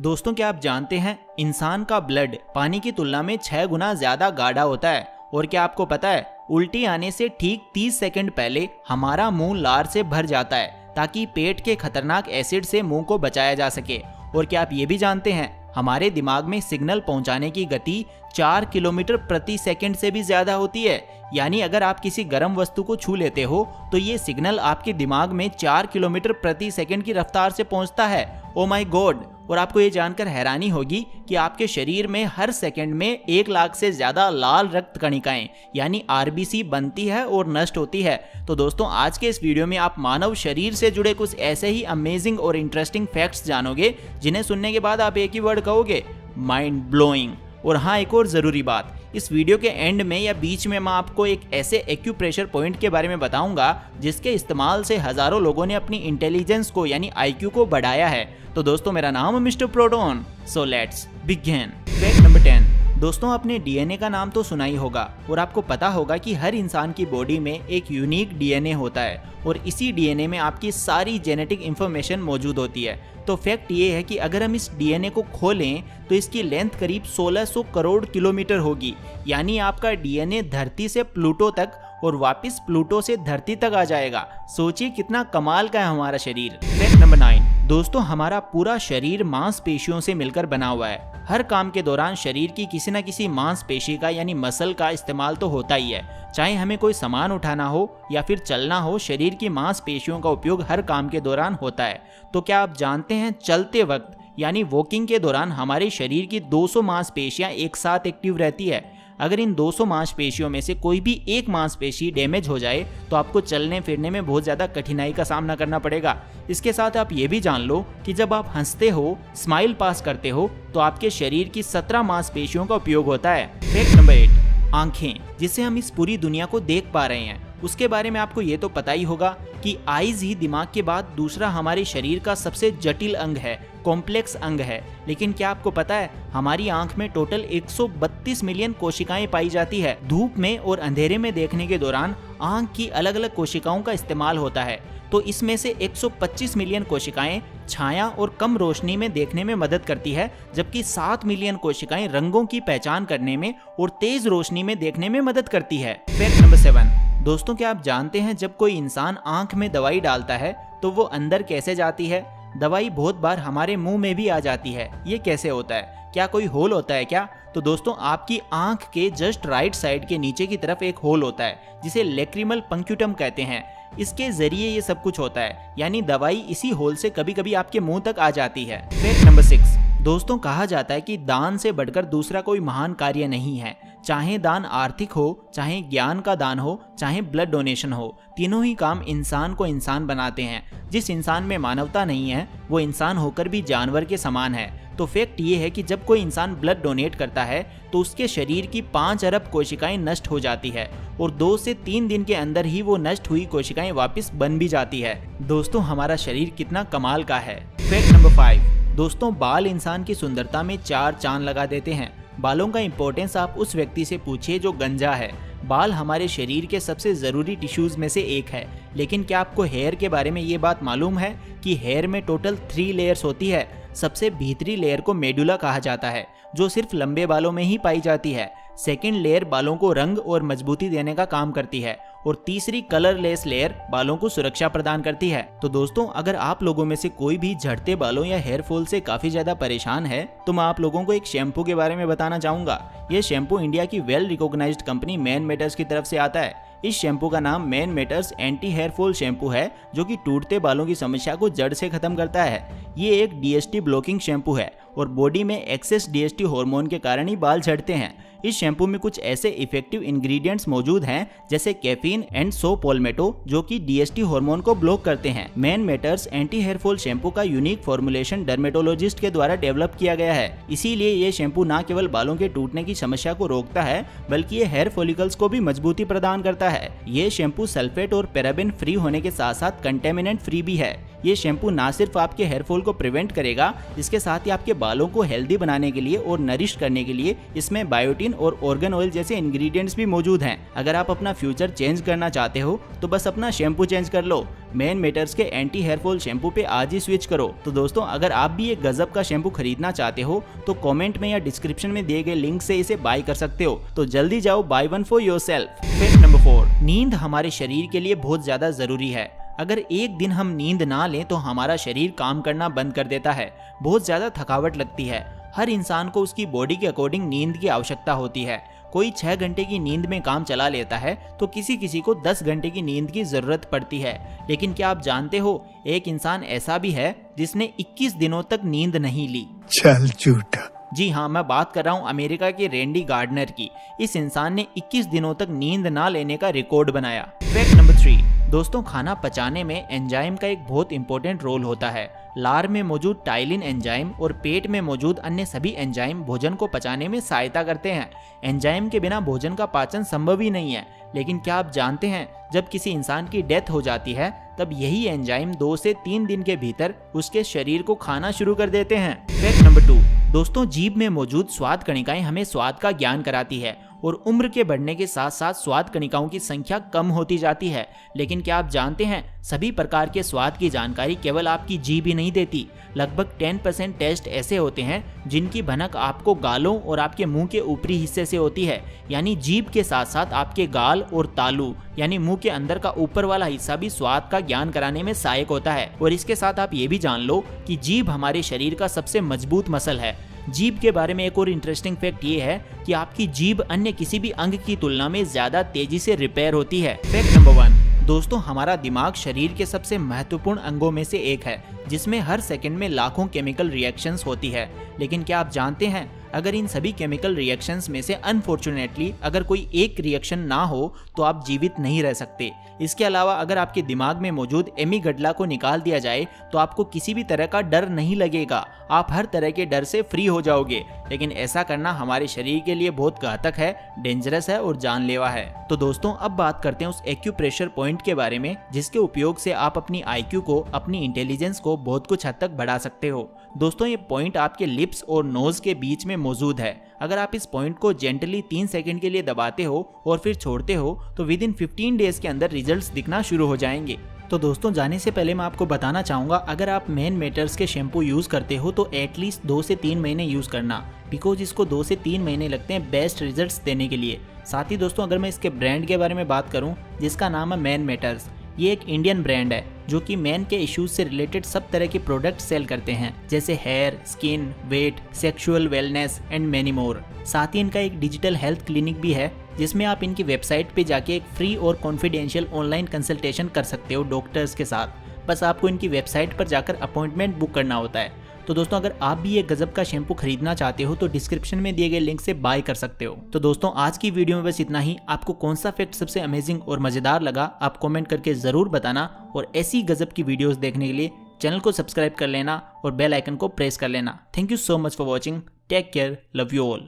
दोस्तों क्या आप जानते हैं इंसान का ब्लड पानी की तुलना में 6 गुना ज्यादा गाढ़ा होता है। और क्या आपको पता है उल्टी आने से ठीक 30 सेकंड पहले हमारा मुंह लार से भर जाता है ताकि पेट के खतरनाक एसिड से मुंह को बचाया जा सके। और क्या आप ये भी जानते हैं हमारे दिमाग में सिग्नल पहुंचाने की गति 4 किलोमीटर प्रति सेकंड से भी ज्यादा होती है। यानी अगर आप किसी गर्म वस्तु को छू लेते हो तो ये सिग्नल आपके दिमाग में 4 किलोमीटर प्रति सेकंड की रफ्तार से पहुंचता है। Oh my God. और आपको ये जानकर हैरानी होगी कि आपके शरीर में हर सेकंड में 1 लाख से ज्यादा लाल रक्त कणिकाएं यानी आरबीसी बनती है और नष्ट होती है। तो दोस्तों आज के इस वीडियो में आप मानव शरीर से जुड़े कुछ ऐसे ही अमेजिंग और इंटरेस्टिंग फैक्ट्स जानोगे जिन्हें सुनने के बाद आप एक ही वर्ड कहोगे, माइंड ब्लोइंग। और हाँ, एक और ज़रूरी बात, इस वीडियो के एंड में या बीच में मैं आपको एक ऐसे एक्यूप्रेशर पॉइंट के बारे में बताऊंगा जिसके इस्तेमाल से हजारों लोगों ने अपनी इंटेलिजेंस को यानी आईक्यू को बढ़ाया है। तो दोस्तों मेरा नाम है mister proton, so let's begin. Fact number 10। दोस्तों आपने डीएनए का नाम तो सुना ही होगा और आपको पता होगा कि हर इंसान की बॉडी में एक यूनिक डीएनए होता है और इसी डीएनए में आपकी सारी जेनेटिक इंफॉर्मेशन मौजूद होती है। तो फैक्ट ये है कि अगर हम इस डीएनए को खोलें तो इसकी लेंथ करीब 1600 करोड़ किलोमीटर होगी। यानी आपका डीएनए धरती से प्लूटो तक और वापस प्लूटो से धरती तक आ जाएगा। सोचिए कितना कमाल का है हमारा शरीर। Fact number 9। दोस्तों हमारा पूरा शरीर मांसपेशियों से मिलकर बना हुआ है। हर काम के दौरान शरीर की किसी न किसी मांसपेशी का यानी मसल का इस्तेमाल तो होता ही है। चाहे हमें कोई सामान उठाना हो या फिर चलना हो, शरीर की मांसपेशियों का उपयोग हर काम के दौरान होता है। तो क्या आप जानते हैं चलते वक्त यानी वॉकिंग के दौरान हमारे शरीर की 200 मांसपेशियां एक साथ एक्टिव रहती है। अगर इन 200 मांसपेशियों में से कोई भी एक मांसपेशी डैमेज हो जाए तो आपको चलने फिरने में बहुत ज़्यादा कठिनाई का सामना करना पड़ेगा। इसके साथ आप ये भी जान लो कि जब आप हंसते हो, स्माइल पास करते हो तो आपके शरीर की 17 मांसपेशियों का उपयोग होता है। Fact number 8। आंखें, जिससे हम इस पूरी दुनिया को देख पा रहे हैं, उसके बारे में आपको ये तो पता ही होगा कि आईज ही दिमाग के बाद दूसरा हमारे शरीर का सबसे जटिल अंग है, कॉम्प्लेक्स अंग है। लेकिन क्या आपको पता है हमारी आंख में टोटल 132 मिलियन कोशिकाएं पाई जाती है। धूप में और अंधेरे में देखने के दौरान आंख की अलग अलग कोशिकाओं का इस्तेमाल होता है। तो इसमें से 125 मिलियन कोशिकाएं छाया और कम रोशनी में देखने में मदद करती है, जबकि 7 मिलियन कोशिकाएं रंगों की पहचान करने में और तेज रोशनी में देखने में मदद करती है। Fact number 7। दोस्तों क्या आप जानते हैं जब कोई इंसान आंख में दवाई डालता है तो वो अंदर कैसे जाती है? दवाई बहुत बार हमारे मुंह में भी आ जाती है। ये कैसे होता है? क्या कोई होल होता है क्या? तो दोस्तों आपकी आंख के जस्ट राइट साइड के नीचे की तरफ एक होल होता है जिसे लेक्रिमल पंक्यूटम कहते हैं। इसके जरिए ये सब कुछ होता है, यानी दवाई इसी होल से कभी कभी आपके मुंह तक आ जाती है। Fact number 6। दोस्तों कहा जाता है कि दान से बढ़कर दूसरा कोई महान कार्य नहीं है। चाहे दान आर्थिक हो, चाहे ज्ञान का दान हो, चाहे ब्लड डोनेशन हो, तीनों ही काम इंसान को इंसान बनाते हैं। जिस इंसान में मानवता नहीं है वो इंसान होकर भी जानवर के समान है। तो फैक्ट ये है कि जब कोई इंसान ब्लड डोनेट करता है तो उसके शरीर की 5 अरब कोशिकाएं नष्ट हो जाती है और 2 से 3 दिन के अंदर ही वो नष्ट हुई कोशिकाएं वापस बन भी जाती है। दोस्तों हमारा शरीर कितना कमाल का है। Fact number 5। दोस्तों बाल इंसान की सुंदरता में 4 चांद लगा देते हैं। बालों का इंपॉर्टेंस आप उस व्यक्ति से पूछिए जो गंजा है। बाल हमारे शरीर के सबसे ज़रूरी टिश्यूज़ में से एक है। लेकिन क्या आपको हेयर के बारे में ये बात मालूम है कि हेयर में टोटल 3 लेयर्स होती है। सबसे भीतरी लेयर को मेडुला कहा जाता है जो सिर्फ लंबे बालों में ही पाई जाती है। सेकेंड लेयर बालों को रंग और मजबूती देने का काम करती है और तीसरी कलरलेस लेयर बालों को सुरक्षा प्रदान करती है। तो दोस्तों अगर आप लोगों में से कोई भी झड़ते बालों या हेयर फॉल से काफी ज्यादा परेशान है तो मैं आप लोगों को एक शैम्पू के बारे में बताना चाहूंगा। ये शैम्पू इंडिया की well recognised company Man Matters की तरफ से आता है। इस शैम्पू का नाम Man Matters anti hair fall shampoo है जो कि टूटते बालों की समस्या को जड़ से खत्म करता है। ये एक डीएसटी ब्लॉकिंग शैम्पू है और बॉडी में एक्सेस डीएसटी हार्मोन के कारण ही बाल झड़ते हैं। इस शैम्पू में कुछ ऐसे इफेक्टिव इंग्रेडिएंट्स मौजूद हैं जैसे कैफीन एंड सोपोलमेटो जो कि डीएसटी हार्मोन को ब्लॉक करते हैं। Man Matters anti hair fall shampoo का यूनिक फॉर्मुलेशन डर्मेटोलॉजिस्ट के द्वारा डेवलप किया गया है। इसीलिए ये शैम्पू न केवल बालों के टूटने की समस्या को रोकता है बल्कि ये हेयर फॉलिकल्स को भी मजबूती प्रदान करता है। ये शैम्पू सल्फेट और पैराबेन फ्री होने के साथ साथ कंटेमिनेंट फ्री भी है। ये शैम्पू ना सिर्फ आपके हेयर फॉल को प्रिवेंट करेगा, इसके साथ ही आपके बालों को हेल्दी बनाने के लिए और नरिश करने के लिए इसमें बायोटिन और ऑर्गन ऑयल जैसे इंग्रेडिएंट्स भी मौजूद हैं। अगर आप अपना फ्यूचर चेंज करना चाहते हो तो बस अपना शैम्पू चेंज कर लो। मैन मेटर्स के एंटी हेयर फॉल शैम्पू पे आज ही स्विच करो। तो दोस्तों अगर आप भी एक गजब का शैम्पू खरीदना चाहते हो तो कमेंट में या डिस्क्रिप्शन में दिए गए लिंक से इसे बाय कर सकते हो। तो जल्दी जाओ, by one for yourself. Fact number 4, नींद हमारे शरीर के लिए बहुत ज्यादा जरूरी है। अगर एक दिन हम नींद ना लें तो हमारा शरीर काम करना बंद कर देता है, बहुत ज्यादा थकावट लगती है। हर इंसान को उसकी बॉडी के अकॉर्डिंग नींद की आवश्यकता होती है। कोई 6 घंटे की नींद में काम चला लेता है तो किसी को 10 घंटे की नींद की जरूरत पड़ती है। लेकिन क्या आप जानते हो, एक इंसान ऐसा भी है जिसने 21 दिनों तक नींद नहीं ली। चल झूठा। जी हाँ, मैं बात कर रहा हूँ अमेरिका के रैंडी गार्डनर की। इस इंसान ने 21 दिनों तक नींद ना लेने का रिकॉर्ड बनाया। फैक्ट नंबर 3, दोस्तों खाना पचाने में एंजाइम का एक बहुत इंपॉर्टेंट रोल होता है। लार में मौजूद टाइलिन एंजाइम और पेट में मौजूद अन्य सभी एंजाइम भोजन को पचाने में सहायता करते हैं। एंजाइम के बिना भोजन का पाचन संभव ही नहीं है। लेकिन क्या आप जानते हैं, जब किसी इंसान की डेथ हो जाती है तब यही एंजाइम 2 से 3 दिन के भीतर उसके शरीर को खाना शुरू कर देते हैं। फैक्ट नंबर 2, दोस्तों जीभ में मौजूद स्वाद कणिकाएं हमें स्वाद का ज्ञान कराती है और उम्र के बढ़ने के साथ साथ स्वाद कणिकाओं की संख्या कम होती जाती है। लेकिन क्या आप जानते हैं, सभी प्रकार के स्वाद की जानकारी केवल आपकी जीभ ही नहीं देती। लगभग 10% टेस्ट ऐसे होते हैं जिनकी भनक आपको गालों और आपके मुंह के ऊपरी हिस्से से होती है। यानी जीभ के साथ साथ आपके गाल और तालू यानी मुंह के अंदर का ऊपर वाला हिस्सा भी स्वाद का ज्ञान कराने में सहायक होता है। और इसके साथ आप ये भी जान लो कि जीभ हमारे शरीर का सबसे मजबूत मसल है। जीभ के बारे में एक और इंटरेस्टिंग फैक्ट ये है कि आपकी जीभ अन्य किसी भी अंग की तुलना में ज्यादा तेजी से रिपेयर होती है। फैक्ट नंबर 1, दोस्तों हमारा दिमाग शरीर के सबसे महत्वपूर्ण अंगों में से एक है जिसमें हर सेकंड में लाखों केमिकल रिएक्शंस होती है। लेकिन क्या आप जानते हैं, अगर इन सभी केमिकल रिएक्शंस में से अनफॉर्चुनेटली अगर कोई एक रिएक्शन ना हो तो आप जीवित नहीं रह सकते। इसके अलावा अगर आपके दिमाग में मौजूद एमिगडला को निकाल दिया जाए तो आपको किसी भी तरह का डर नहीं लगेगा, आप हर तरह के डर से फ्री हो जाओगे। लेकिन ऐसा करना हमारे शरीर के लिए बहुत घातक है, डेंजरस है और जानलेवा है। तो दोस्तों अब बात करते हैं उस एक्यूप्रेशर पॉइंट के बारे में जिसके उपयोग से आप अपनी IQ को, अपनी इंटेलिजेंस को बहुत कुछ हद तक बढ़ा सकते हो। दोस्तों ये पॉइंट आपके लिप्स और नोज के बीच में मौजूद है। अगर आप इस पॉइंट को जेंटली 3 सेकंड के लिए दबाते हो और फिर छोड़ते हो तो विद इन 15 डेज के अंदर रिजल्ट्स दिखना शुरू हो जाएंगे। तो दोस्तों जाने से पहले मैं आपको बताना चाहूँगा, अगर आप मैन मेटर्स के शैम्पू यूज़ करते हो तो एटलीस्ट 2 से 3 महीने यूज़ करना, बिकॉज इसको 2 से 3 महीने लगते हैं बेस्ट रिजल्ट्स देने के लिए। साथ ही दोस्तों अगर मैं इसके ब्रांड के बारे में बात करूँ जिसका नाम है मैन मेटर्स, ये एक इंडियन ब्रांड है जो कि मैन के इश्यूज से रिलेटेड सब तरह के प्रोडक्ट सेल करते हैं जैसे hair, skin, weight, sexual wellness and many more. साथ ही इनका एक डिजिटल हेल्थ क्लिनिक भी है जिसमें आप इनकी वेबसाइट पे जाके एक फ्री और कॉन्फिडेंशियल ऑनलाइन कंसल्टेशन कर सकते हो डॉक्टर्स के साथ। बस आपको इनकी वेबसाइट पर जाकर अपॉइंटमेंट बुक करना होता है। तो दोस्तों अगर आप भी ये गजब का शैम्पू खरीदना चाहते हो तो डिस्क्रिप्शन में दिए गए लिंक से बाय कर सकते हो। तो दोस्तों आज की वीडियो में बस इतना ही। आपको कौन सा फैक्ट सबसे अमेजिंग और मजेदार लगा आप कमेंट करके जरूर बताना, और ऐसी गजब की वीडियोस देखने के लिए चैनल को सब्सक्राइब कर लेना और बेल आइकन को प्रेस कर लेना। Thank you so much for watching. Take care, love you all.